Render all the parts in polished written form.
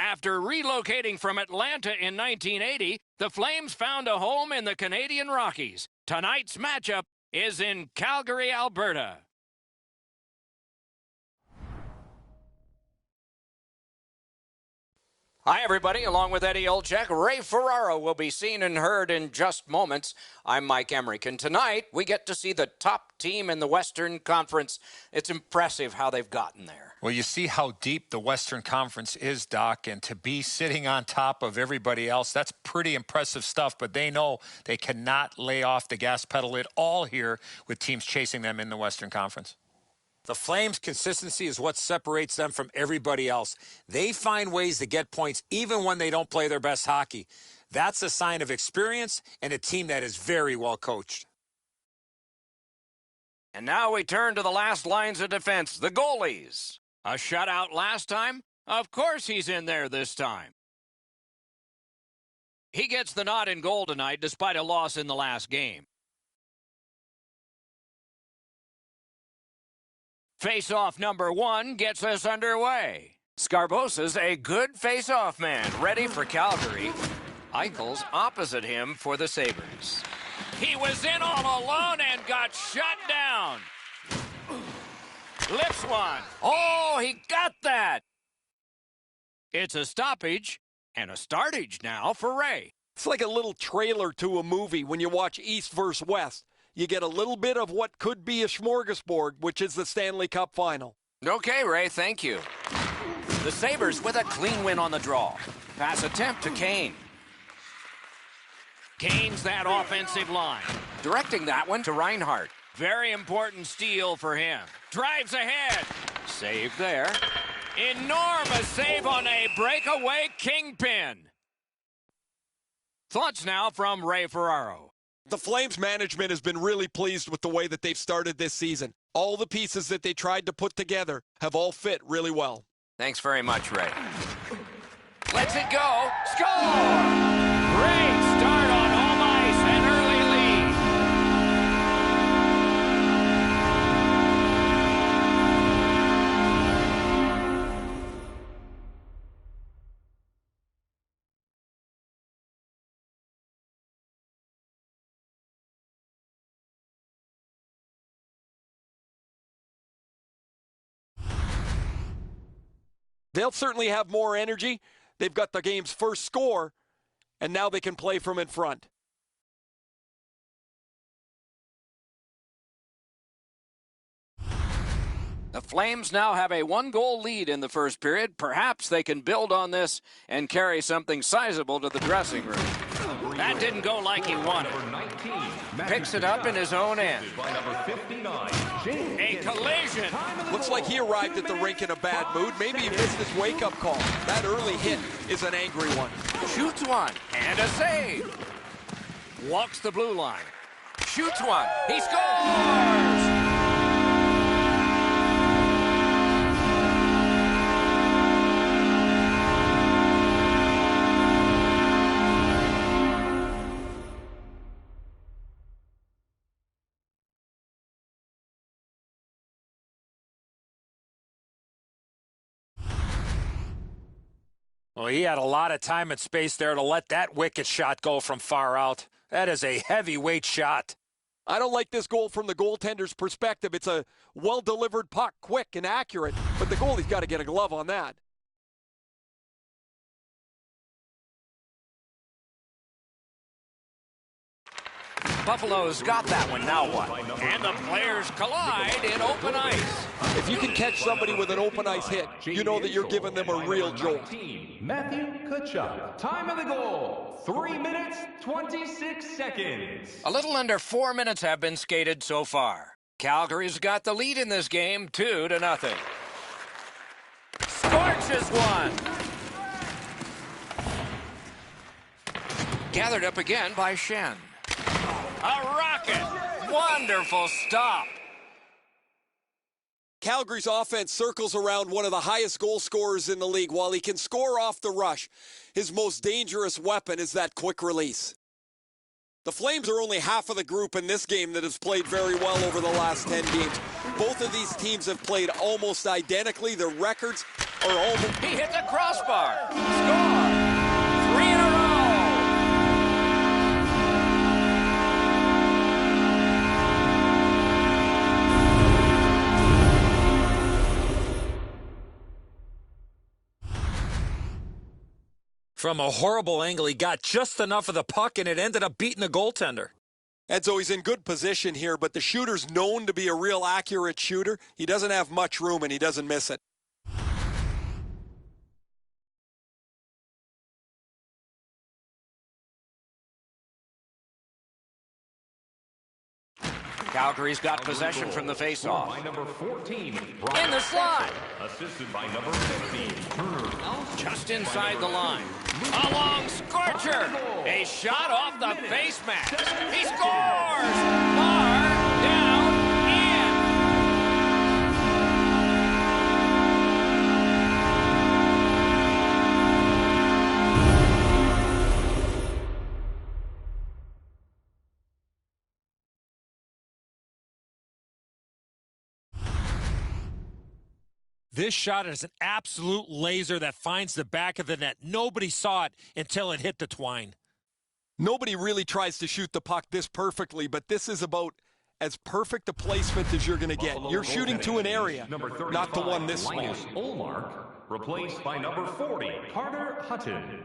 After relocating from Atlanta in 1980, the Flames found a home in the Canadian Rockies. Tonight's matchup is in Calgary, Alberta. Hi, everybody. Along with Eddie Olczyk, Ray Ferraro will be seen and heard in just moments. I'm Mike Emmerich, and tonight we get to see the top team in the Western Conference. It's impressive how they've gotten there. Well, you see how deep the Western Conference is, Doc, and to be sitting on top of everybody else, that's pretty impressive stuff, but they know they cannot lay off the gas pedal at all here with teams chasing them in the Western Conference. The Flames' consistency is what separates them from everybody else. They find ways to get points even when they don't play their best hockey. That's a sign of experience and a team that is very well coached. And now we turn to the last lines of defense, the goalies. A shutout last time? Of course he's in there this time. He gets the nod in goal tonight despite a loss in the last game. Face-off number 1 gets us underway. Scarbosa's a good face-off man, ready for Calgary. Eichel's opposite him for the Sabers. He was in all alone and got shut down. Lifts one. Oh, he got that. It's a stoppage and a startage now for Ray. It's like a little trailer to a movie when you watch East versus West. You get a little bit of what could be a smorgasbord, which is the Stanley Cup Final. Okay, Ray, thank you. The Sabres with a clean win on the draw. Pass attempt to Kane. Kane's that offensive line. Directing that one to Reinhart. Very important steal for him. Drives ahead. Save there. Enormous save on a breakaway kingpin. Thoughts now from Ray Ferraro. The Flames management has been really pleased with the way that they've started this season. All the pieces that they tried to put together have all fit really well. Thanks very much, Ray. Let's it go. Score! Great start on home ice, an early lead. They'll certainly have more energy. They've got the game's first score, and now they can play from in front. The Flames now have a 1-goal lead in the first period. Perhaps they can build on this and carry something sizable to the dressing room. That didn't go like he wanted. Picks it up in his own end. A collision. Looks like he arrived at the rink in a bad mood. Maybe he missed his wake-up call. That early hit is an angry one. Shoots one and a save. Walks the blue line. Shoots one. He scores! Well, he had a lot of time and space there to let that wicked shot go from far out. That is a heavyweight shot. I don't like this goal from the goaltender's perspective. It's a well-delivered puck, quick and accurate, but the goalie's got to get a glove on that. Buffalo's got that one, now what? And the players collide in open ice. If you can catch somebody with an open ice hit, you know that you're giving them a real jolt. Matthew Tkachuk, time of the goal, 3 minutes, 26 seconds. A little under 4 minutes have been skated so far. Calgary's got the lead in this game, 2-0. Scorches one. Gathered up again by Shen. A rocket! Wonderful stop! Calgary's offense circles around one of the highest goal scorers in the league. While he can score off the rush, his most dangerous weapon is that quick release. The Flames are only half of the group in this game that has played very well over the last 10 games. Both of these teams have played almost identically. Their records Or almost. He hit the crossbar. Score! 3 in a row. From a horrible angle, he got just enough of the puck, and it ended up beating the goaltender. Edzo, he's in good position here, but the shooter's known to be a real accurate shooter. He doesn't have much room, and he doesn't miss it. Calgary's got possession from the faceoff. By number 14, In the slot. assisted by number 15, Turner. Just inside the line. A long scorcher. A shot off the face mask. He scores. Far down in. This shot is an absolute laser that finds the back of the net. Nobody saw it until it hit the twine. Nobody really tries to shoot the puck this perfectly, but this is about as perfect a placement as you're going to get. You're shooting to an area, not the one this small. Linus Ullmark, replaced by number 40, Carter Hutton.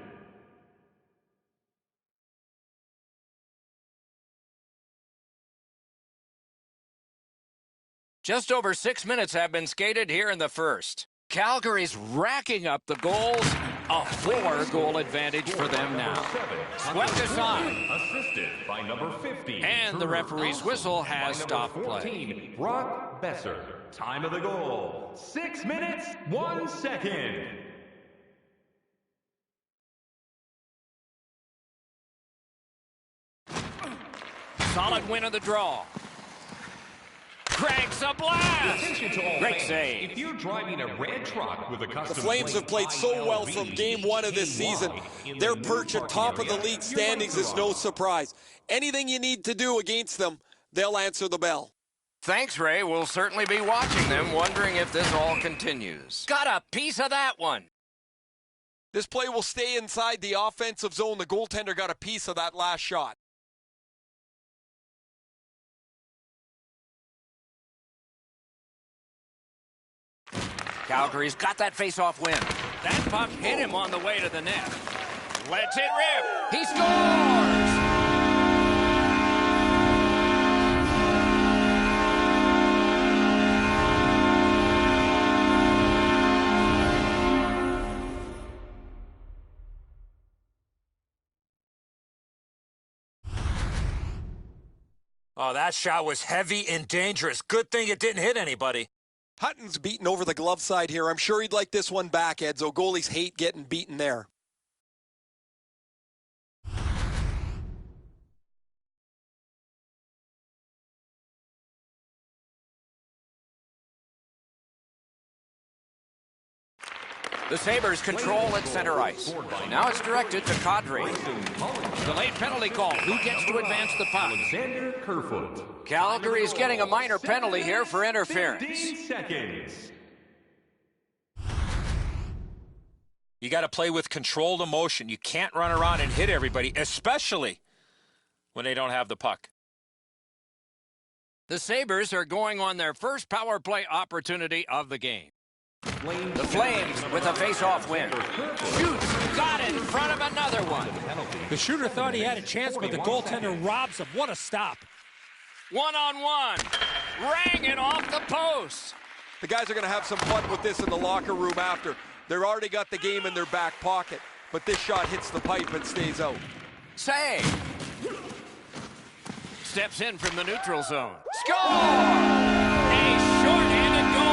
Just over 6 minutes have been skated here in the first. Calgary's racking up the goals. A 4-goal advantage for them now. Swept aside. Assisted by number 50. And the referee's whistle has stopped play. 14, Brock Besser. Time of the goal, 6 minutes, 1 second. Solid win of the draw. Cranks a blast. Attention to all Great fans. save. If you're driving a red truck with a custom The Flames have played so well from game one of this season. Their perch at top of the league standings is no surprise. Anything you need to do against them, they'll answer the bell. Thanks, Ray. We'll certainly be watching them, wondering if this all continues. Got a piece of that one. This play will stay inside the offensive zone. The goaltender got a piece of that last shot. Calgary's got that face-off win. That puck hit him on the way to the net. Lets it rip. He scores! Oh, that shot was heavy and dangerous. Good thing it didn't hit anybody. Hutton's beaten over the glove side here. I'm sure he'd like this one back, Edzo. Goalies hate getting beaten there. The Sabers control at center ice. Now it's directed to Kadri. Delayed penalty call. Who gets to advance the puck? Alexander Kerfoot. Calgary's getting a minor penalty here for interference. 15 seconds. You got to play with controlled emotion. You can't run around and hit everybody, especially when they don't have the puck. The Sabers are going on their first power play opportunity of the game. The Flames with a face-off win. Shoots, got in front of another one. The shooter thought he had a chance, but the goaltender robs him. What a stop. One-on-one. Rang it off the post. The guys are going to have some fun with this in the locker room after. They've already got the game in their back pocket, but this shot hits the pipe and stays out. Save. Steps in from the neutral zone. Score! A short-handed goal.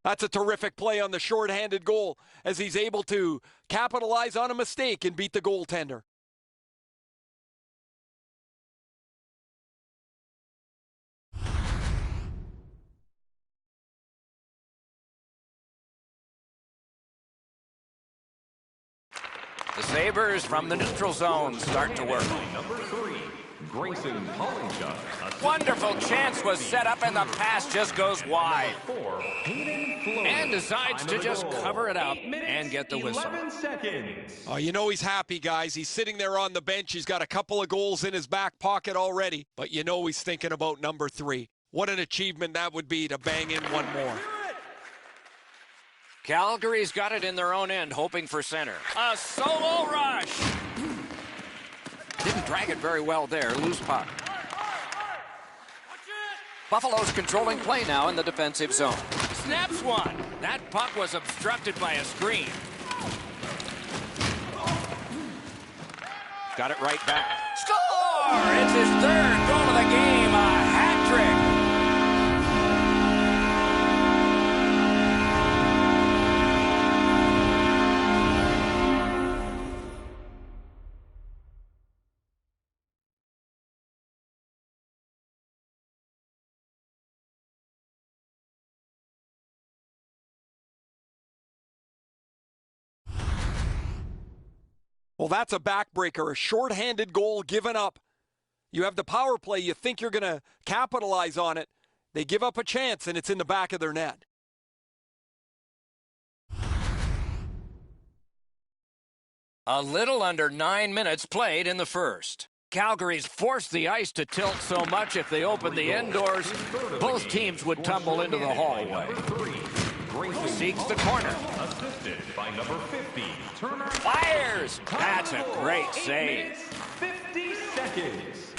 That's a terrific play on the shorthanded goal as he's able to capitalize on a mistake and beat the goaltender. The Sabers from the neutral zone start to work. Number 3, Grayson Pollinchuk. Wonderful chance was set up, and the pass just goes wide. 4, Hayden Fleury. And decides Time to of the just goal, cover it up 8 minutes, and get the whistle. 11 seconds. Oh, you know he's happy, guys. He's sitting there on the bench. He's got a couple of goals in his back pocket already. But you know he's thinking about number 3. What an achievement that would be to bang in one more. Calgary's got it in their own end, hoping for center. A solo rush. Didn't drag it very well there. Loose puck. Buffalo's controlling play now in the defensive zone. Snaps one. That puck was obstructed by a screen. Got it right back. Score! It's his third goal of the game. A hat trick. Well, that's a backbreaker, a shorthanded goal given up. You have the power play, you think you're going to capitalize on it. They give up a chance, and it's in the back of their net. A little under 9 minutes played in the first. Calgary's forced the ice to tilt so much if they opened the indoors, both teams would tumble into the hallway. Seeks the corner. Assisted by number 50, Turner. Fires! That's a great save. 50 seconds.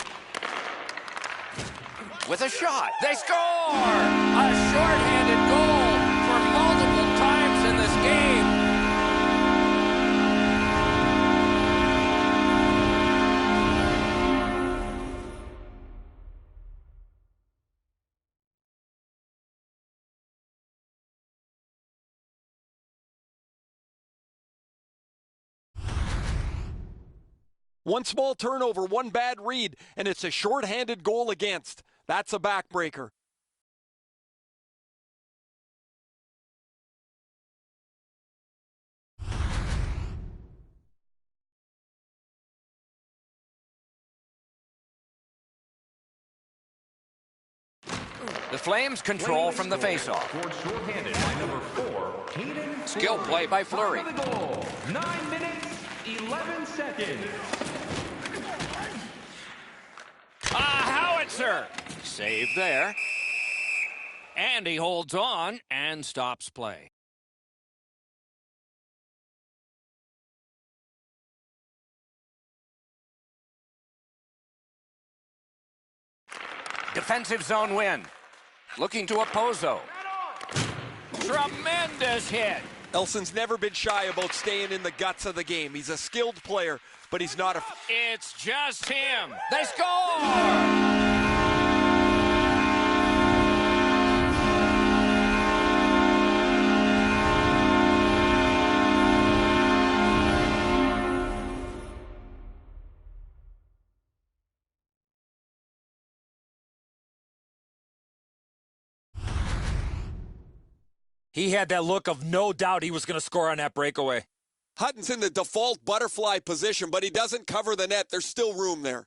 With a shot, they score! A shorthanded goal for multiple times in this game. One small turnover, one bad read, and it's a shorthanded goal against. That's a backbreaker. The Flames control from the faceoff. Shorthanded by number 4, Hayden Skill play by Fleury. Time of the goal, 9 minutes, 11 seconds. A howitzer! Save there. And he holds on and stops play. Defensive zone win. Looking to Opposo. Tremendous hit. Elson's never been shy about staying in the guts of the game. He's a skilled player, but he's not a... It's just him. They score! He had that look of no doubt he was going to score on that breakaway. Hutton's in the default butterfly position, but he doesn't cover the net. There's still room there.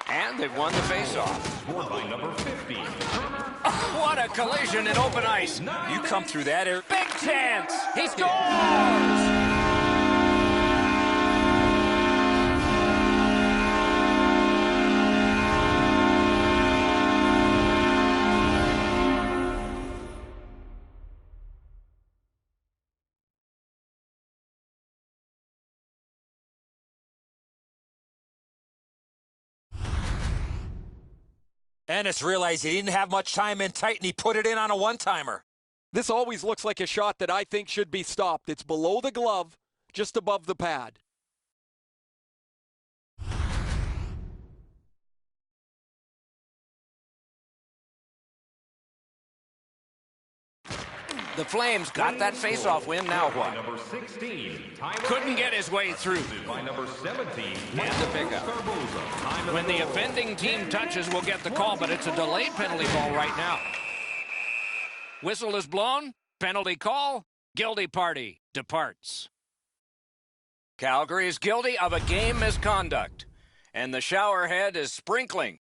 And they've won the faceoff. Scored by number 50, Turner. What a collision in open ice. You come through that area. Big chance. He scores! Ennis realized he didn't have much time in tight, and he put it in on a one-timer. This always looks like a shot that I think should be stopped. It's below the glove, just above the pad. The Flames got that face-off win. Now what? Number 16. Couldn't get his way through. By number 17. And the pickup. When the offending team touches, we'll get the call, but it's a delayed penalty ball right now. Whistle is blown. Penalty call. Guilty party departs. Calgary is guilty of a game misconduct, and the showerhead is sprinkling.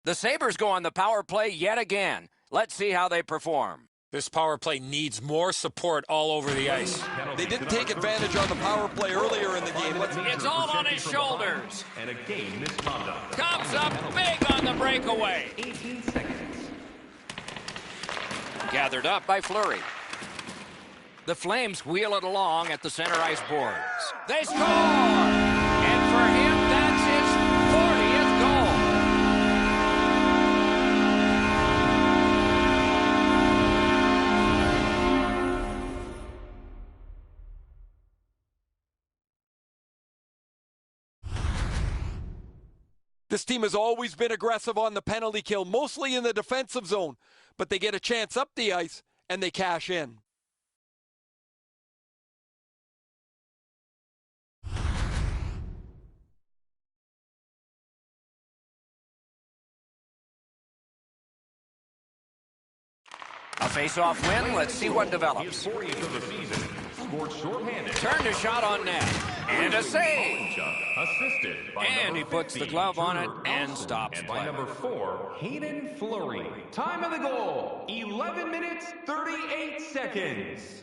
The Sabers go on the power play yet again. Let's see how they perform. This power play needs more support all over the ice. They didn't take advantage on the power play earlier in the game. It's all on his shoulders. And a game misconduct. Comes up big on the breakaway. 18 seconds. Gathered up by Fleury. The Flames wheel it along at the center ice boards. They score! And for him, that's his 40th goal. This team has always been aggressive on the penalty kill, mostly in the defensive zone, but they get a chance up the ice and they cash in. A face-off win. Let's see what develops. His 40th of the season. Scored shorthanded. Turned a shot on net. And a save. Assisted by And number he puts the 50, glove on it Turner and Elson. stops And by play. number 4, Hayden Fleury. Time of the goal, 11 minutes, 38 seconds.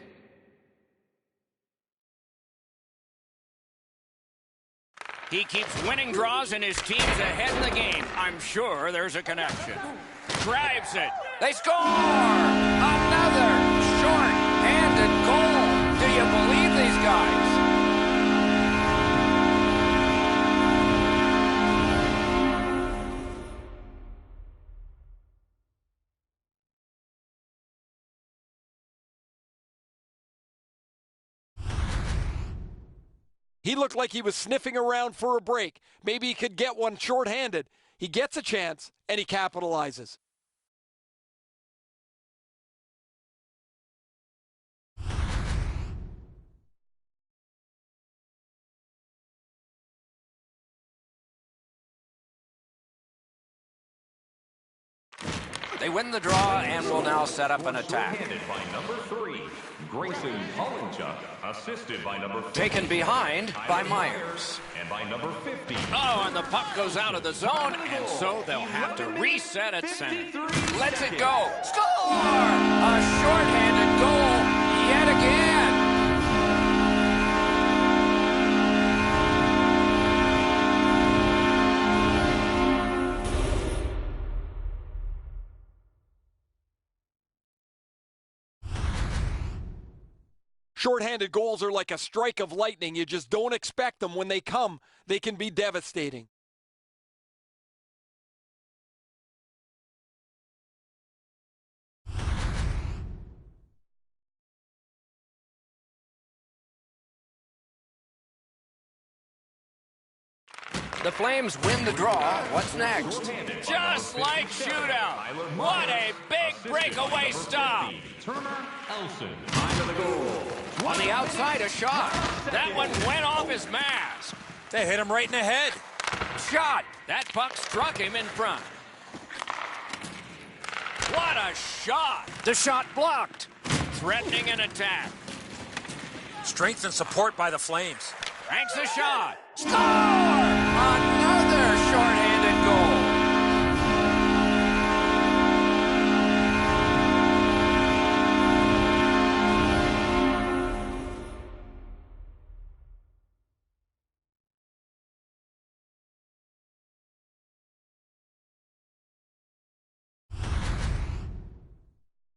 He keeps winning draws and his team's ahead in the game. I'm sure there's a connection. Drives it. They score! Another short-handed goal. Do you believe these guys? He looked like he was sniffing around for a break. Maybe he could get one shorthanded. He gets a chance, and he capitalizes. They win the draw and will now set up an attack. Shorthanded by number 3, Grayson Pollinchuk. Assisted by number 50. Taken behind by Myers. And by number 50. Oh, and the puck goes out of the zone, and so they'll have to reset at center. Lets it go. Score! A shorthanded goal yet again. Shorthanded goals are like a strike of lightning. You just don't expect them. When they come, they can be devastating. The Flames win the draw. What's next? Just like shootout. What a big breakaway stop. Turner Elson. Time of the goal. On the outside, a shot. That one went off his mask. They hit him right in the head. Shot. That puck struck him in front. What a shot. The shot blocked. Threatening an attack. Strength and support by the Flames. Ranks a shot. Score! Another shorthanded goal.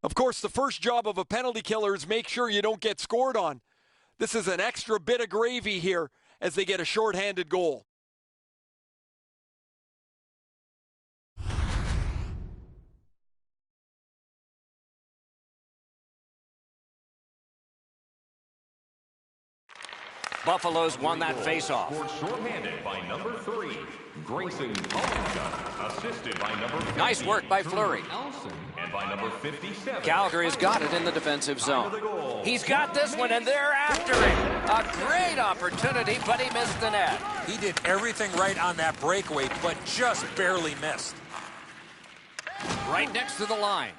Of course, the first job of a penalty killer is make sure you don't get scored on. This is an extra bit of gravy here as they get a shorthanded goal. Buffalo's won that faceoff. Scored shorthanded by number 3, Grayson Holmgren, assisted by number 50, Nice work by Fleury. Elson, and by number 57. Calgary's got it in the defensive zone. He's got this one, and they're after him. A great opportunity, but he missed the net. He did everything right on that breakaway, but just barely missed. Right next to the line.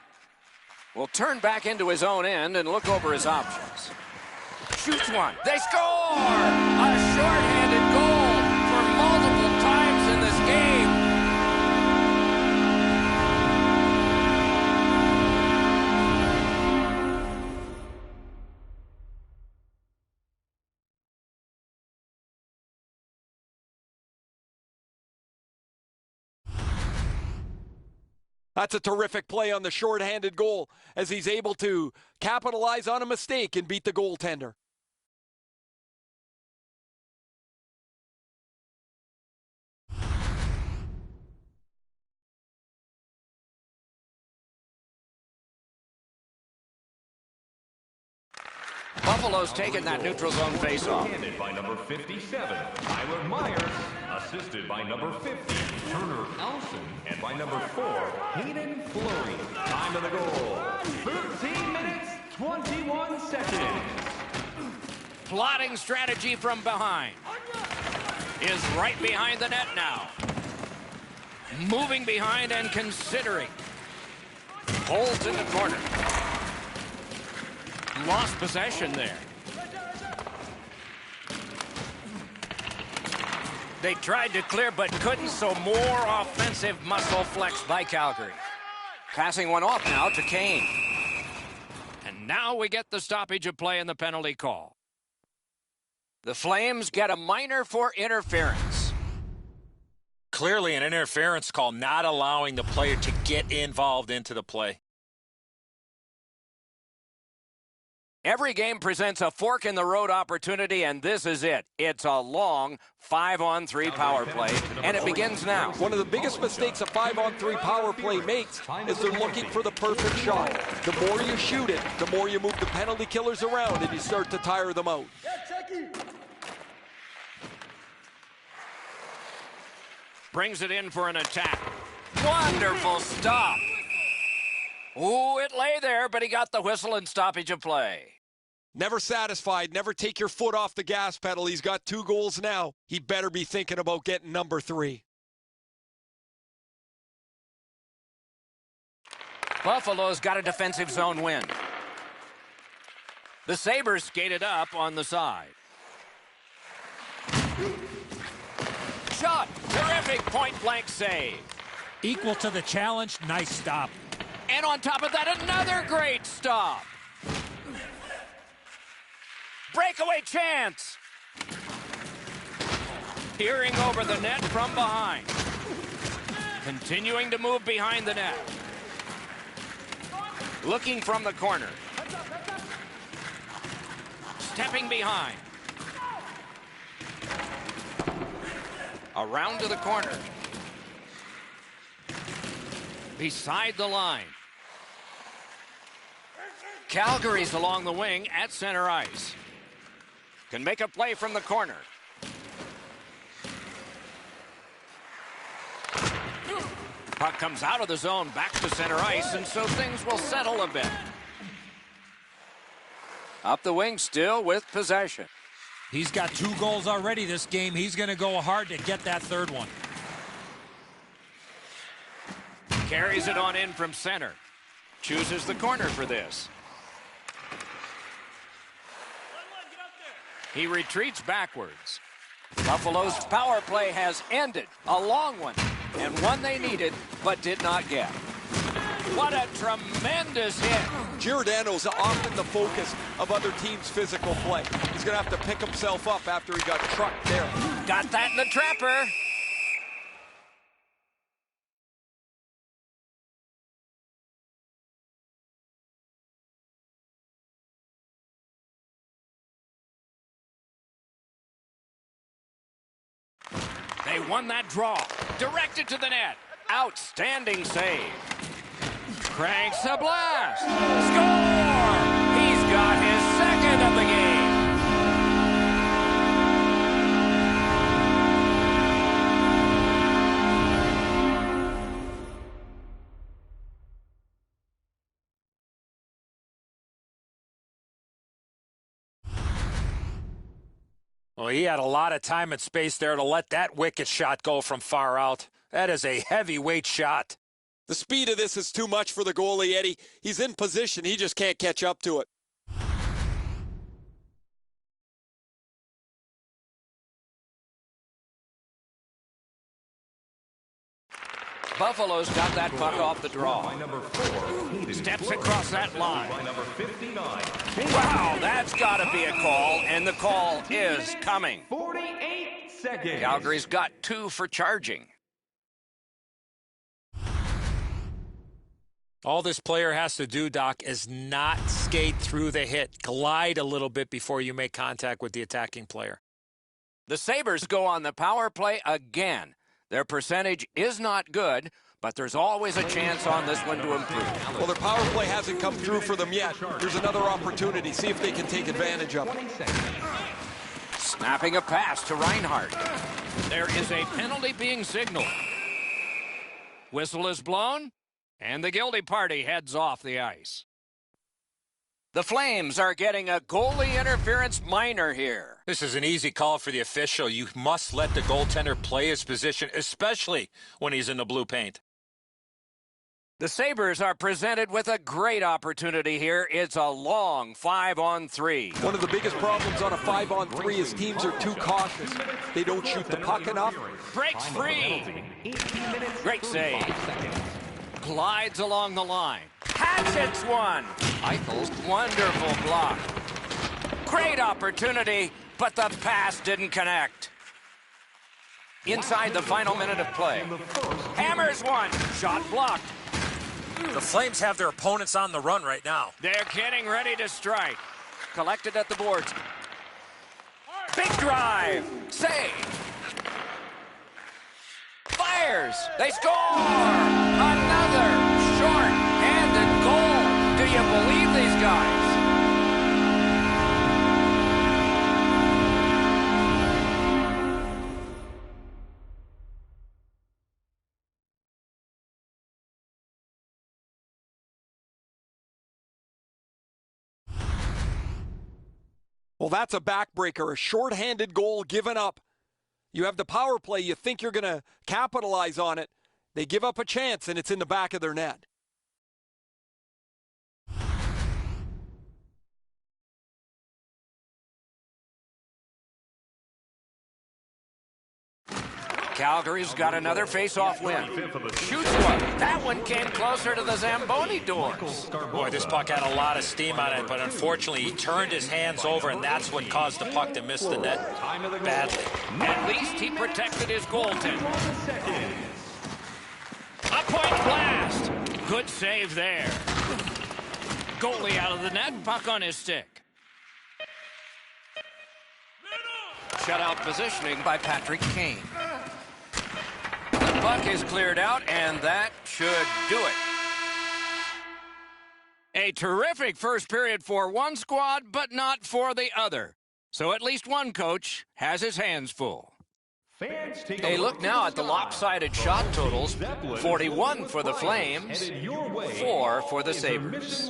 Will turn back into his own end and look over his options. Shoots one. They score! A shorthanded goal for multiple times in this game. That's a terrific play on the shorthanded goal as he's able to capitalize on a mistake and beat the goaltender. Buffalo's taking that neutral zone faceoff. Shorthanded by number 57, Tyler Myers, assisted by number 50, Turner Elson, and by number 4, Hayden Fleury. Time of the goal, 13 minutes, 21 seconds. Plotting strategy from behind. Is right behind the net now. Moving behind and considering. Holds in the corner. Lost possession there. They tried to clear but couldn't, so more offensive muscle flex by Calgary. Passing one off now to Kane. And now we get the stoppage of play and the penalty call. The Flames get a minor for interference. Clearly an interference call, not allowing the player to get involved into the play. Every game presents a fork-in-the-road opportunity, and this is it. It's a long 5-on-3 power play, and it begins now. One of the biggest mistakes a 5-on-3 power play makes is they're looking for the perfect shot. The more you shoot it, the more you move the penalty killers around, and you start to tire them out. Brings it in for an attack. Wonderful stop. Ooh, it lay there, but he got the whistle and stoppage of play. Never satisfied. Never take your foot off the gas pedal. He's got 2 goals now. He better be thinking about getting number 3. Buffalo's got a defensive zone win. The Sabers skated up on the side. Shot. Terrific point-blank save. Equal to the challenge. Nice stop. And on top of that, another great stop. Breakaway chance. Peering over the net from behind. Continuing to move behind the net. Looking from the corner. Stepping behind. Around to the corner. Beside the line. Calgary's along the wing at center ice. Can make a play from the corner. Puck comes out of the zone back to center ice, and so things will settle a bit. Up the wing still with possession. He's got 2 goals already this game. He's going to go hard to get that 3rd one. Carries it on in from center. Chooses the corner for this. He retreats backwards. Buffalo's power play has ended. A long one, and one they needed but did not get. What a tremendous hit. Giordano's often the focus of other teams' physical play. He's going to have to pick himself up after he got trucked there. Got that in the trapper. They won that draw. Directed to the net. Outstanding save. Cranks a blast. Score! He's got his 2nd of the game. Well, he had a lot of time and space there to let that wicked shot go from far out. That is a heavyweight shot. The speed of this is too much for the goalie, Eddie. He's in position. He just can't catch up to it. Buffalo's got that puck off the draw. By number 4, Steps across that line. by number 59. Wow, that's got to be a call, and the call is coming. 48 seconds. Calgary's got 2 for charging. All this player has to do, Doc, is not skate through the hit. Glide a little bit before you make contact with the attacking player. The Sabres go on the power play again. Their percentage is not good, but there's always a chance on this one to improve. Well, their power play hasn't come through for them yet. There's another opportunity. See if they can take advantage of it. Snapping a pass to Reinhardt. There is a penalty being signaled. Whistle is blown, and the guilty party heads off the ice. The Flames are getting a goalie interference minor here. This is an easy call for the official. You must let the goaltender play his position, especially when he's in the blue paint. The Sabres are presented with a great opportunity here. It's a long 5-on-3. One of the biggest problems on a 5-on-3 is teams are too cautious. They don't shoot the puck enough. Breaks free. Great save. Glides along the line. Hatchets one. Eichel's wonderful block. Great opportunity, but the pass didn't connect. Inside the final minute of play. Hammers one. Shot blocked. The Flames have their opponents on the run right now. They're getting ready to strike. Collected at the boards. Big drive. Save. Fires. They score. Another short-handed goal. Do you believe these guys? Well, that's a backbreaker, a short-handed goal given up. You have the power play. You think you're going to capitalize on it. They give up a chance, and it's in the back of their net. Calgary's got another face-off win. Shoots one. That one came closer to the Zamboni doors. Boy, this puck had a lot of steam on it, but unfortunately he turned his hands over, and that's what caused the puck to miss the net badly. At least he protected his goaltender. A point blast. Good save there. Goalie out of the net, puck on his stick. Shutout positioning by Patrick Kane. The puck is cleared out, and that should do it. A terrific first period for one squad, but not for the other. So at least one coach has his hands full. A look now at the lopsided shot totals. 41 for the Flames, 4 for the Sabres.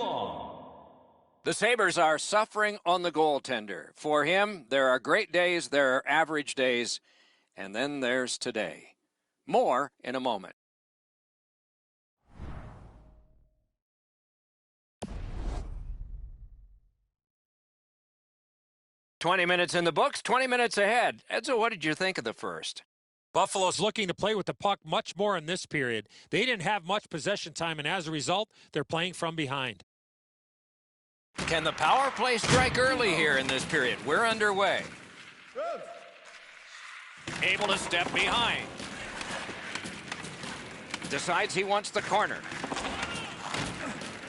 The Sabres are suffering on the goaltender. For him, there are great days, there are average days, and then there's today. More in a moment. "20 minutes in the books, 20 minutes ahead." Edzo, what did you think of the first? Buffalo's looking to play with the puck much more in this period. They didn't have much possession time, and as a result, they're playing from behind. Can the power play strike early here in this period? We're underway. Able to step behind. Decides he wants the corner.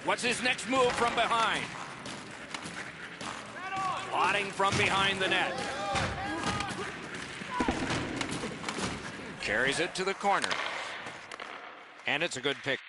What's his next move from behind? Plotting from behind the net. Carries it to the corner. And it's a good pick.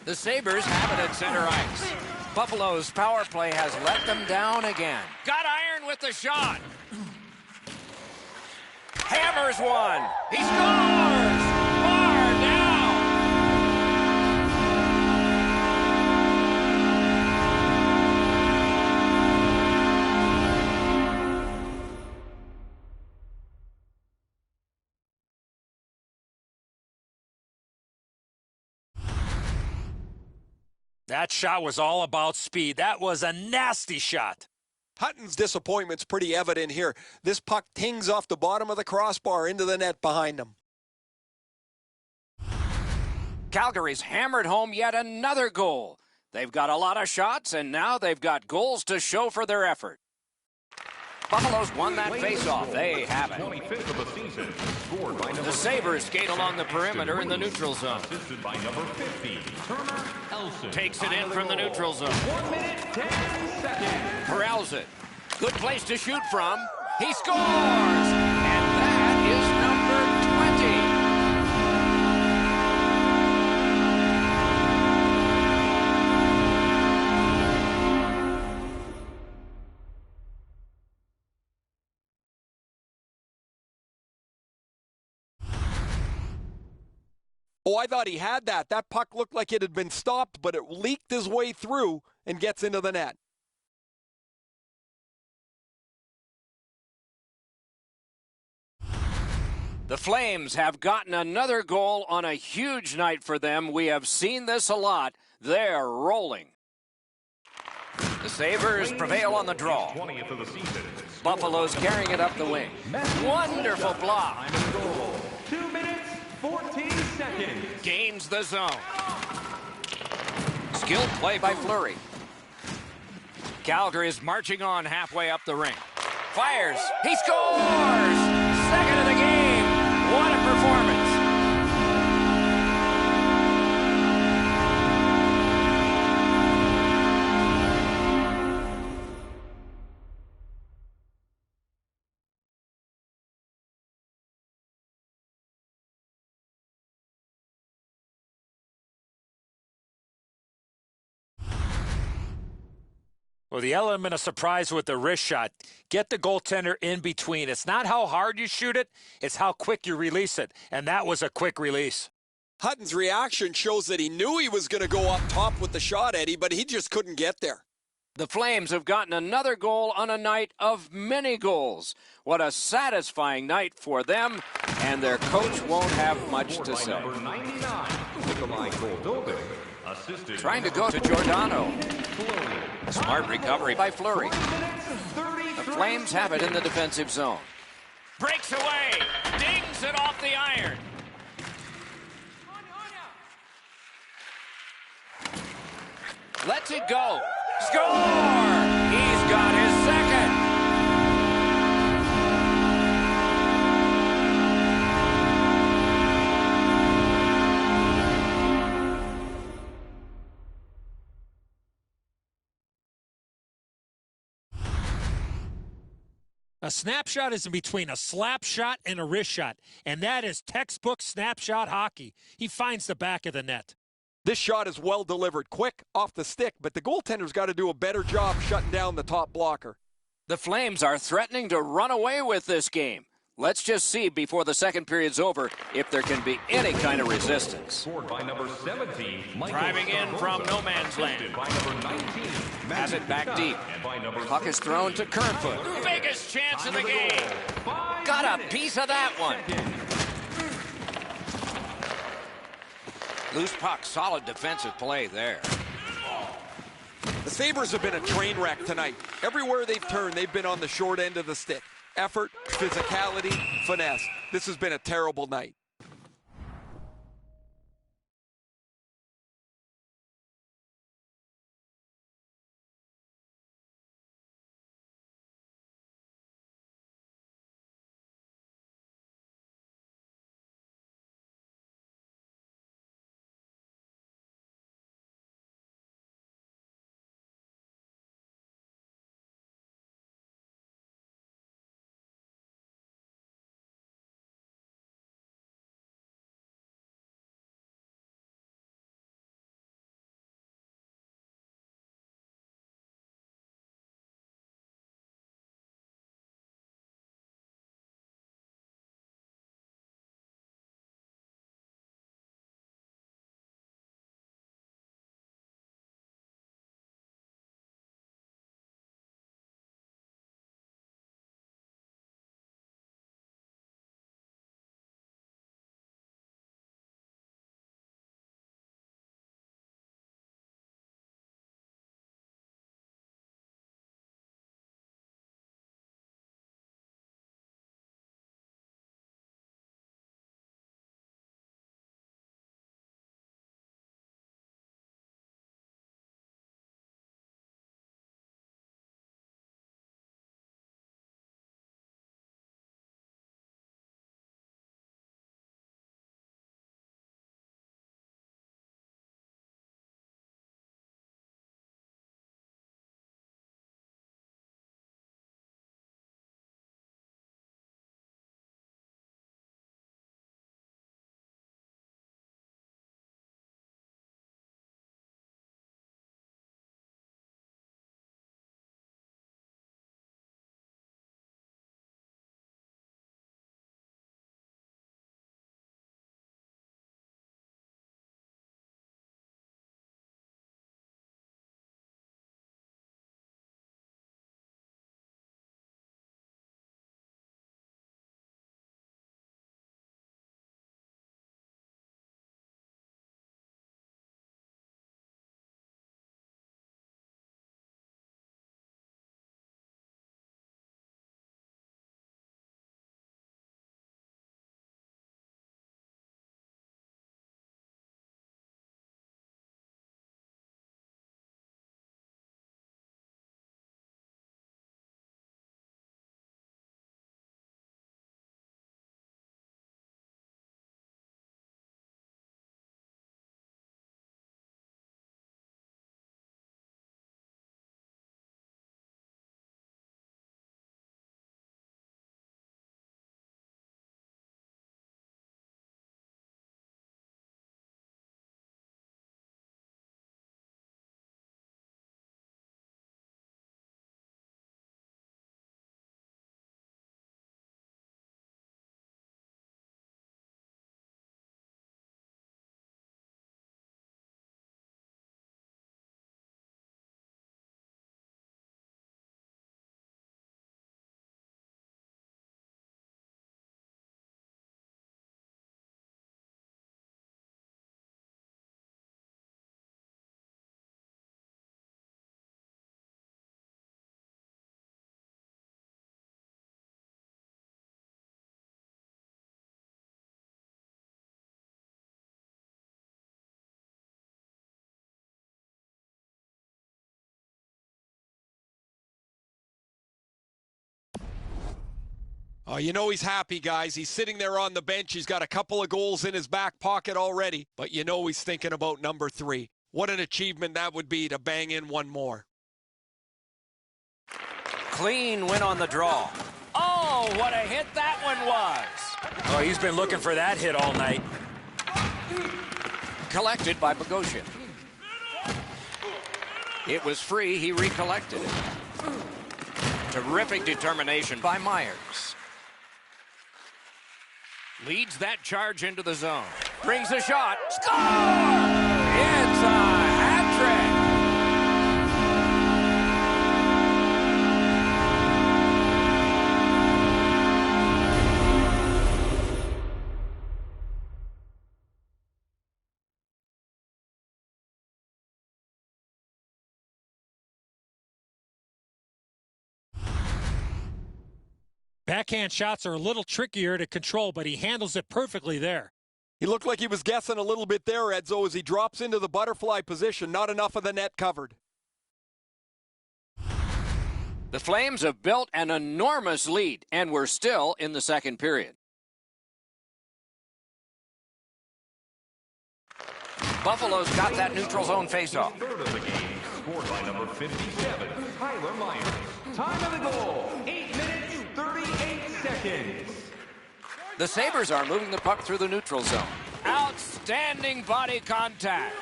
The Sabers have it at center ice. Buffalo's power play has let them down again. Got iron with the shot. Hammers one. He scores! Far down. That shot was all about speed. That was a nasty shot. Hutton's disappointment's pretty evident here. This puck tings off the bottom of the crossbar into the net behind him. Calgary's hammered home yet another goal. They've got a lot of shots, and now they've got goals to show for their effort. Buffalo's won that faceoff. They have it. 25th of the season. Scored by The Sabers skate along the perimeter in the neutral zone. Assisted by number 50, Turner Elson. Takes it in from the neutral zone. 1 minute, 10 seconds. Corrals it. Good place to shoot from. He scores! And that is number 20. Oh, I thought he had that. That puck looked like it had been stopped, but it leaked his way through and gets into the net. The Flames have gotten another goal on a huge night for them. We have seen this a lot. They're rolling. The Sabers prevail on the draw. 20th of the season. Buffalo's carrying it up the wing. Wonderful block. 2 minutes, 14 seconds. Gains the zone. Skilled play by Fleury. Calgary is marching on halfway up the ring. Fires. He scores! Second of the game. What a performance. Well, the element of surprise with the wrist shot. Get the goaltender in between. It's not how hard you shoot it, it's how quick you release it. And that was a quick release. Hutton's reaction shows that he knew he was going to go up top with the shot, Eddie, but he just couldn't get there. The Flames have gotten another goal on a night of many goals. What a satisfying night for them, and their coach won't have much to say. Number 99, Nikolai Goldobin. Assisted. Trying to go to Giordano. Smart recovery by Fleury. The Flames have it in the defensive zone. Breaks away. Dings it off the iron. Lets it go. Score! He's got his second. A snapshot is in between a slap shot and a wrist shot, and that is textbook snapshot hockey. He finds the back of the net. This shot is well delivered, quick, off the stick, but the goaltender's got to do a better job shutting down the top blocker. The Flames are threatening to run away with this game. Let's just see before the second period's over if there can be any kind of resistance. Scored by number 17, Driving in from no man's land. by number 19, Has it back deep. and by number Puck is thrown to Kernfoot. Biggest chance of the game. Got a piece of that one. Loose puck, solid defensive play there. The Sabres have been a train wreck tonight. Everywhere they've turned, they've been on the short end of the stick. Effort, physicality, finesse. This has been a terrible night. Oh, you know he's happy, guys. He's sitting there on the bench. He's got a couple of goals in his back pocket already, but you know he's thinking about number 3. What an achievement that would be to bang in one more. Clean win on the draw. Oh, what a hit that one was. Oh, he's been looking for that hit all night. Collected by Bogosian. It was free. He recollected it. Terrific determination by Myers. Leads that charge into the zone. Brings a shot. Score! It's a hat trick. Backhand shots are a little trickier to control, but he handles it perfectly there. He looked like he was guessing a little bit there, Edzo, as he drops into the butterfly position. Not enough of the net covered. The Flames have built an enormous lead, and we're still in the second period. Buffalo's got that neutral zone faceoff. Third of the game, scored by number 57, Tyler Myers. Time of the goal, 8 minutes, 38 seconds. The Sabers are moving the puck through the neutral zone. Outstanding body contact.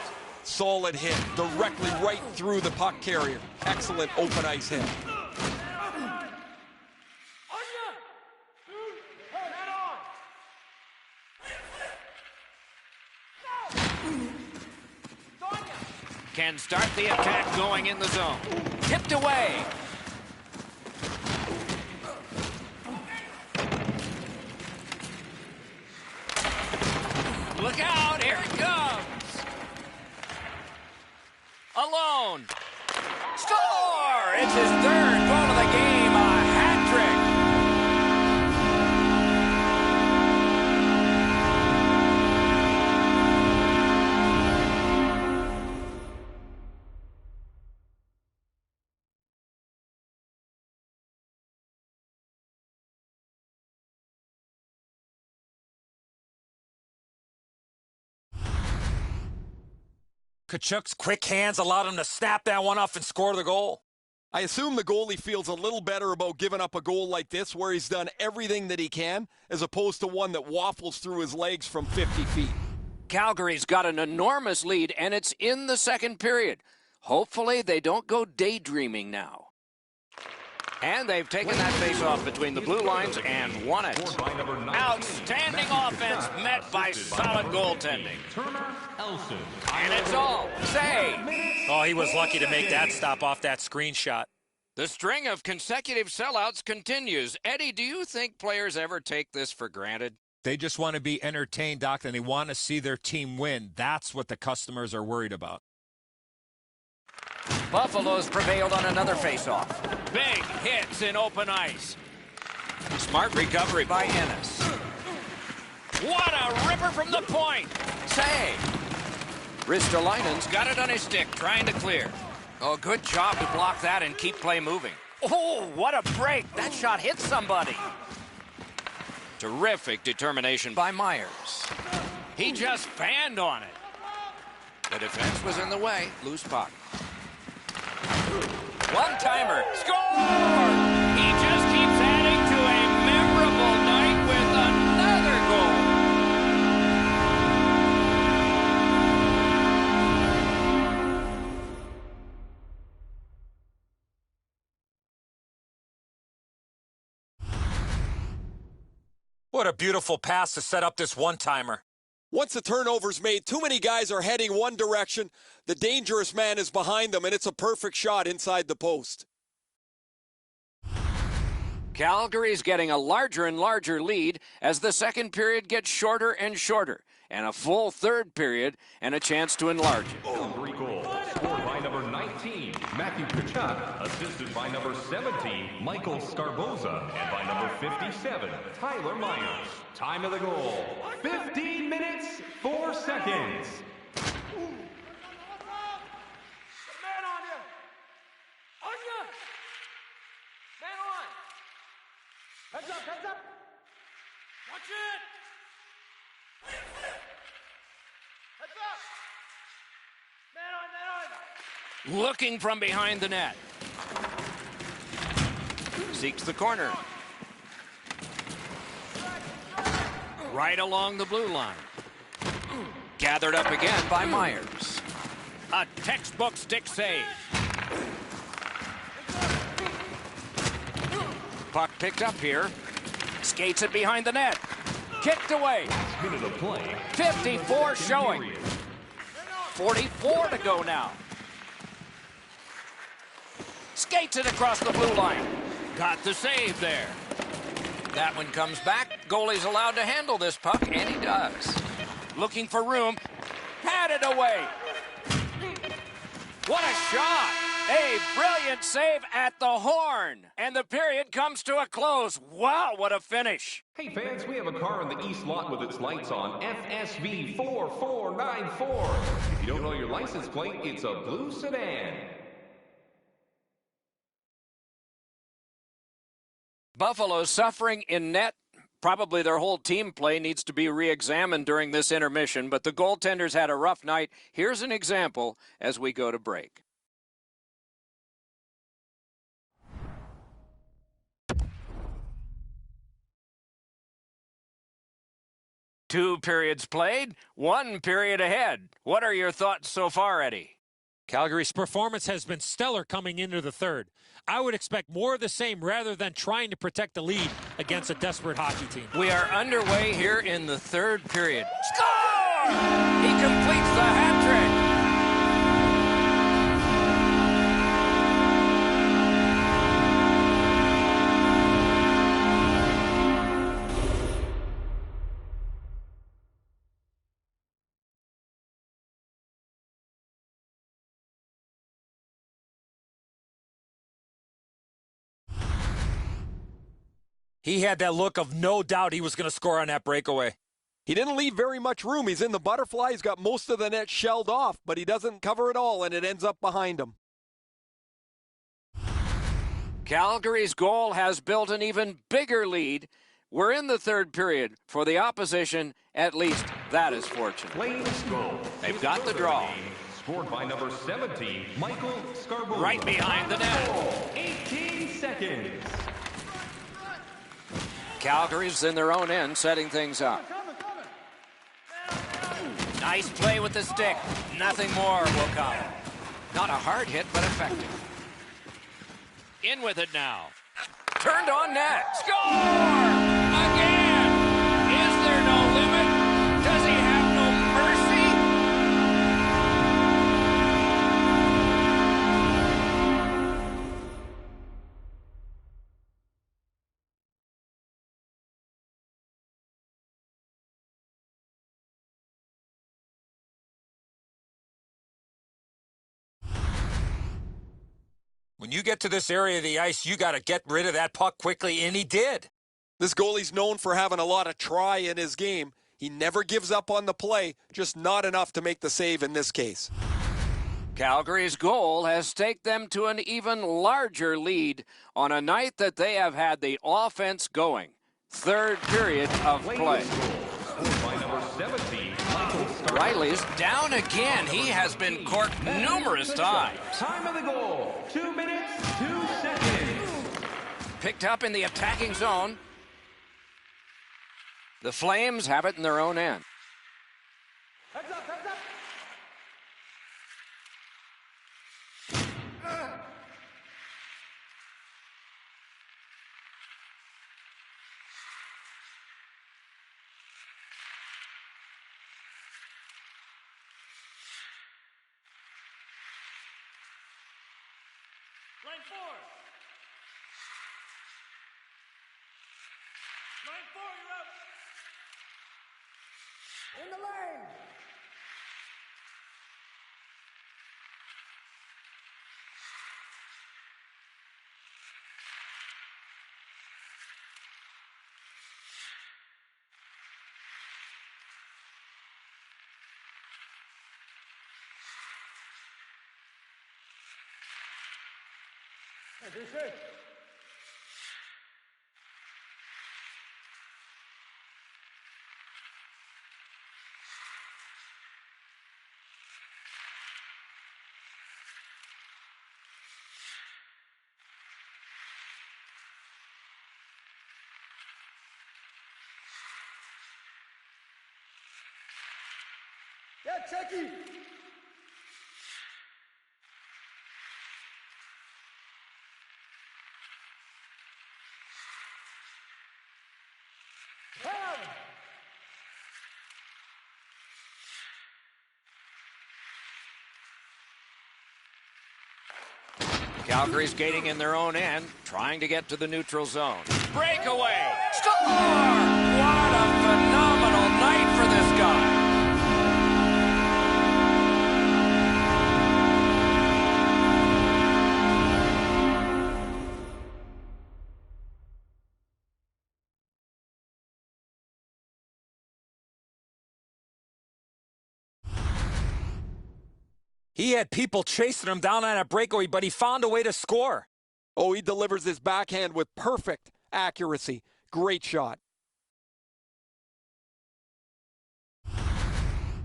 Solid hit, directly right through the puck carrier. Excellent open ice hit. Can start the attack going in the zone. Tipped away. Look out, here it comes. Alone. Score! It's his third goal of the game, a hat trick. Kachuk's quick hands allowed him to snap that one off and score the goal. I assume the goalie feels a little better about giving up a goal like this where he's done everything that he can as opposed to one that waffles through his legs from 50 feet. Calgary's got an enormous lead, and it's in the second period. Hopefully they don't go daydreaming now. And they've taken that face-off between the blue lines and won it. Outstanding offense met by solid goaltending. And it's all save. Oh, he was lucky to make that stop off that screenshot. The string of consecutive sellouts continues. Eddie, do you think players ever take this for granted? They just want to be entertained, Doc, and they want to see their team win. That's what the customers are worried about. Buffalo's prevailed on another face-off. Big hits in open ice. Smart recovery by Ennis. What a ripper from the point. Save. Ristolainen's got it on his stick, trying to clear. Oh, good job to block that and keep play moving. Oh, what a break. That shot hit somebody. Terrific determination by Myers. He just fanned on it. The defense was in the way. Loose puck. One-timer. Score! He just keeps adding to a memorable night with another goal. What a beautiful pass to set up this one-timer. Once the turnover's made, too many guys are heading one direction. The dangerous man is behind them, and it's a perfect shot inside the post. Calgary's getting a larger and larger lead as the second period gets shorter and shorter, and a full third period and a chance to enlarge it. Calgary goal, scored by number 19, Matthew Kachuk, assisted by number 17, Michael Scarboza, and by number 57, Tyler Myers. Time of the goal, 15 minutes, 4 seconds. Heads up, heads up. Watch it. Heads up. Man on, man on. Looking from behind the net. Seeks the corner. Right along the blue line. Gathered up again by Myers. A textbook stick save. Puck picked up here. Skates it behind the net. Kicked away. Minute of play. 54 showing. 44 to go now. Skates it across the blue line. Got the save there. That one comes back. Goalie's allowed to handle this puck, and he does. Looking for room. Had it away. What a shot. A brilliant save at the horn. And the period comes to a close. Wow, what a finish. Hey fans, we have a car in the east lot with its lights on, FSV 4494. If you don't know your license plate, it's a blue sedan. Buffalo suffering in net. Probably their whole team play needs to be re-examined during this intermission, but the goaltenders had a rough night. Here's an example as we go to break. Two periods played, one period ahead. What are your thoughts so far, Eddie? Calgary's performance has been stellar coming into the third. I would expect more of the same rather than trying to protect the lead against a desperate hockey team. We are underway here in the third period. Score! He completes the hat trick. He had that look of no doubt he was going to score on that breakaway. He didn't leave very much room. He's in the butterfly. He's got most of the net shelled off, but he doesn't cover it all, and it ends up behind him. Calgary's goal has built an even bigger lead. We're in the third period. For the opposition, at least that is fortunate. Flames goal. They've got the draw. Scored by number 17, Michael Scarborough. Right behind the net. 18 seconds. Calgary's in their own end, setting things up. Nice play with the stick. Nothing more will come. Not a hard hit, but effective. In with it now. Turned on net. Score! Again! Is there no limit? Does he have no mercy? When you get to this area of the ice, you got to get rid of that puck quickly, and he did. This goalie's known for having a lot of try in his game. He never gives up on the play, just not enough to make the save in this case. Calgary's goal has taken them to an even larger lead on a night that they have had the offense going. Third period of play. Scored by number 17, Michael Scarborough. Riley's down again. He has been corked numerous times. Time of the goal, 2 minutes, 2 seconds. Picked up in the attacking zone. The Flames have it in their own end. Heads up, heads up. Line 4. Line 4, you're out. In the lane. Hey, do shit. checky. Calgary's skating in their own end, trying to get to the neutral zone. Breakaway! Score! What a phenomenal night for this guy. He had people chasing him down on a breakaway, but he found a way to score. Oh, he delivers his backhand with perfect accuracy. Great shot.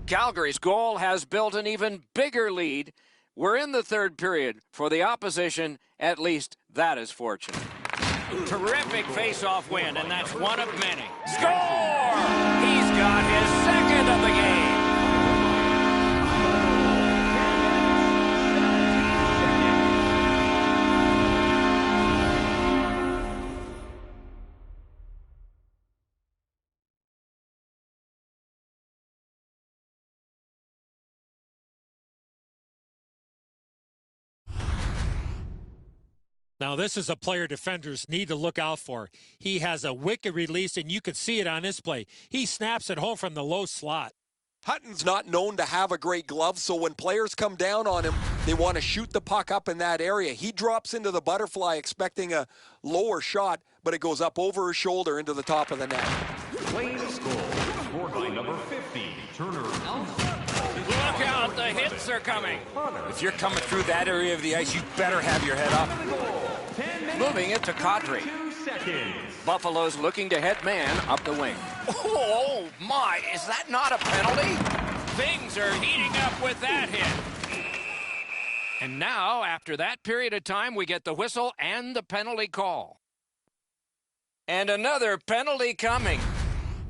Calgary's goal has built an even bigger lead. We're in the third period. For the opposition, at least that is fortunate. Terrific face-off win, and that's one of many. Score! He's got his second of the game. Now, this is a player defenders need to look out for. He has a wicked release, and you can see it on this play. He snaps it home from the low slot. Hutton's not known to have a great glove, so when players come down on him, they want to shoot the puck up in that area. He drops into the butterfly expecting a lower shot, but it goes up over his shoulder into the top of the net. Flames goal, scored by number 50, Turner Elson. Look out, the hits are coming. If you're coming through that area of the ice, you better have your head up. Moving it to Kadri. 2 seconds. Buffalo's looking to head man up the wing. Oh, my, is that not a penalty? Things are heating up with that hit. And now, after that period of time, we get the whistle and the penalty call. And another penalty coming.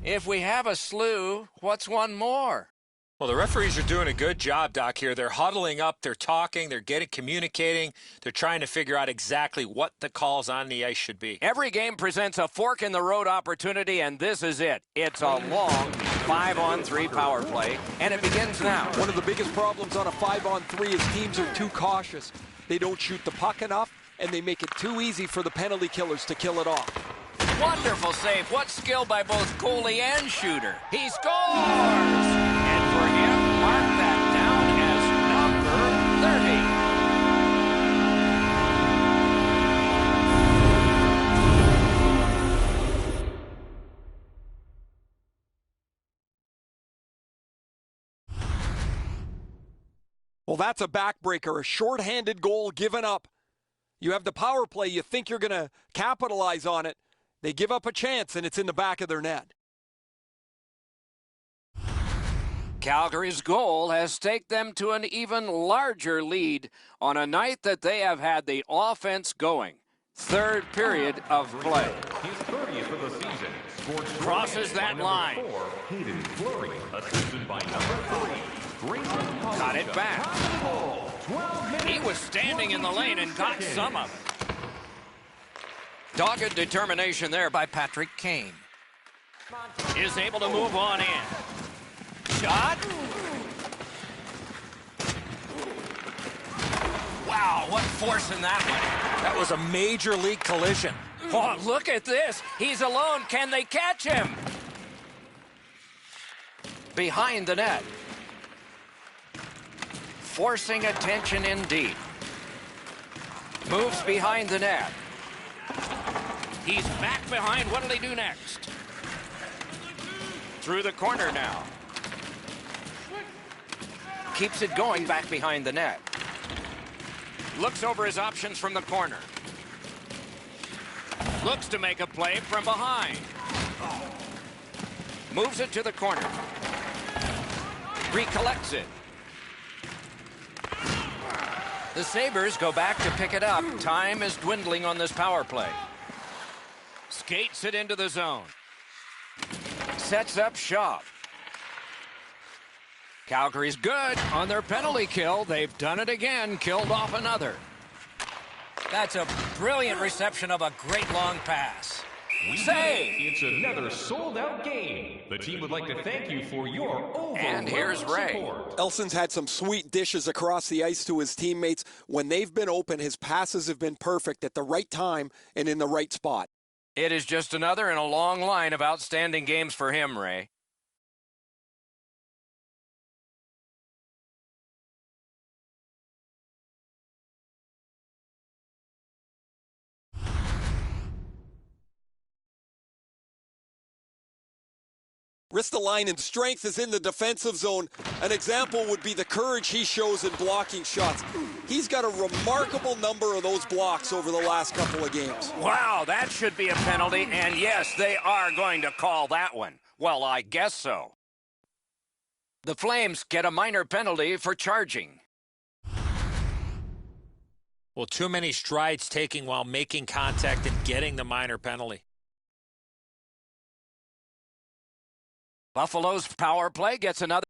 If we have a slew, what's one more? Well, the referees are doing a good job, Doc, here. They're huddling up, they're talking, they're communicating. They're trying to figure out exactly what the calls on the ice should be. Every game presents a fork-in-the-road opportunity, and this is it. It's a long 5-on-3 power play, and it begins now. One of the biggest problems on a 5-on-3 is teams are too cautious. They don't shoot the puck enough, and they make it too easy for the penalty killers to kill it off. Wonderful save. What skill by both goalie and shooter. He scores! And for him, mark that down as number 30. Well, that's a backbreaker, a shorthanded goal given up. You have the power play, you think you're going to capitalize on it. They give up a chance, and it's in the back of their net. Calgary's goal has taken them to an even larger lead on a night that they have had the offense going. Third period of play. His 30th for the season. Scored Crosses that line. 4, Hayden Fleury. Assisted by number 3, Grayson Pollock. Got it back. 12 minutes. He was standing in the lane and got some of it. Dogged determination there by Patrick Kane. Is able to move on in. Shot. Wow, what force in that one. That was a major league collision. Oh, look at this. He's alone. Can they catch him? Behind the net. Forcing attention indeed. Moves behind the net. He's back behind. What'll he do next? Through the corner now. Keeps it going back behind the net. Looks over his options from the corner. Looks to make a play from behind. Moves it to the corner. Recollects it. The Sabers go back to pick it up. Time is dwindling on this power play. Skates it into the zone. Sets up shop. Calgary's good on their penalty kill. They've done it again, killed off another. That's a brilliant reception of a great long pass. Save! It's another sold-out game. The team would like to thank you for your overwhelming And here's Ray. support. Elson's had some sweet dishes across the ice to his teammates. When they've been open, his passes have been perfect at the right time and in the right spot. It is just another in a long line of outstanding games for him, Ray. Ristolainen's strength is in the defensive zone. An example would be the courage he shows in blocking shots. He's got a remarkable number of those blocks over the last couple of games. Wow, that should be a penalty, and yes, they are going to call that one. Well, I guess so. The Flames get a minor penalty for charging. Well, too many strides taking while making contact and getting the minor penalty. Buffalo's power play gets another.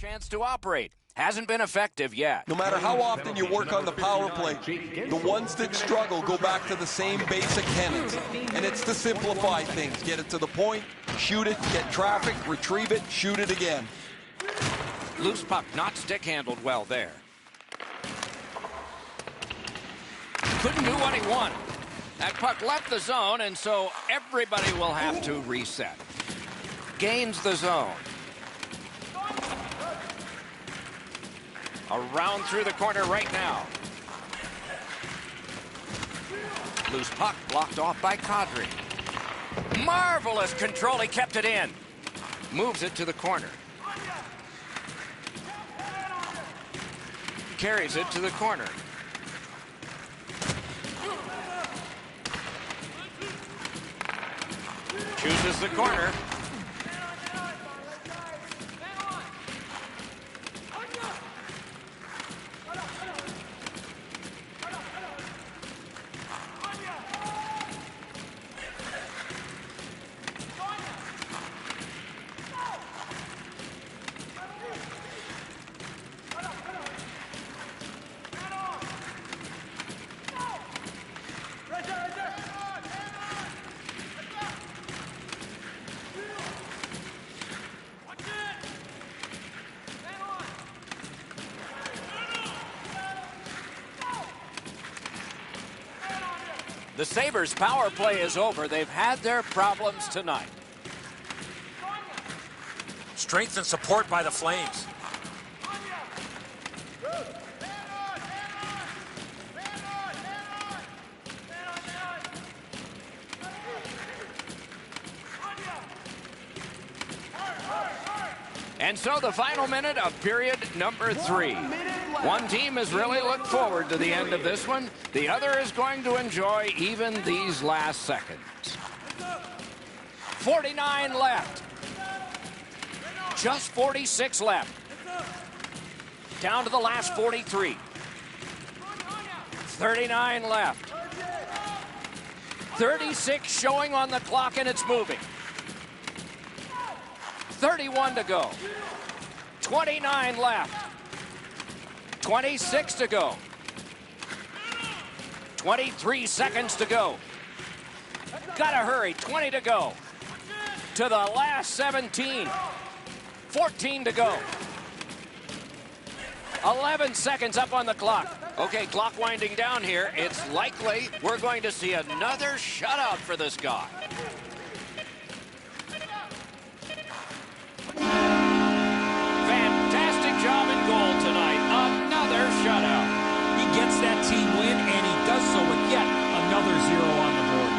chance to operate. Hasn't been effective yet. No matter how often you work on the power play, the ones that struggle go back to the same basic tenets. And it's to simplify things. Get it to the point, shoot it, get traffic, retrieve it, shoot it again. Loose puck, not stick-handled well there. Couldn't do what he wanted. That puck left the zone, and so everybody will have to reset. Gains the zone. Around through the corner right now. Loose puck blocked off by Calgary. Marvelous control. He kept it in. Moves it to the corner. Carries it to the corner. Chooses the corner. The Sabers' power play is over. They've had their problems tonight. Strength and support by the Flames. And so the final minute of period number 3. One team has really looked forward to the end of this one. The other is going to enjoy even these last seconds. 49 left. Just 46 left. Down to the last 43. 39 left. 36 showing on the clock, and it's moving. 31 to go. 29 left. 26 to go. 23 seconds to go. Gotta hurry. 20 to go. To the last 17. 14 to go. 11 seconds up on the clock. Okay, clock winding down here. It's likely we're going to see another shutout for this guy. Fantastic job in goal tonight. Another shutout. He gets that team win, and he does so with yet another 0 on the board.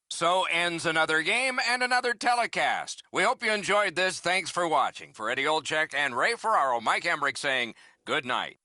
So ends another game and another telecast. We hope you enjoyed this. Thanks for watching. For Eddie Olczyk and Ray Ferraro, Mike Emmerich saying good night.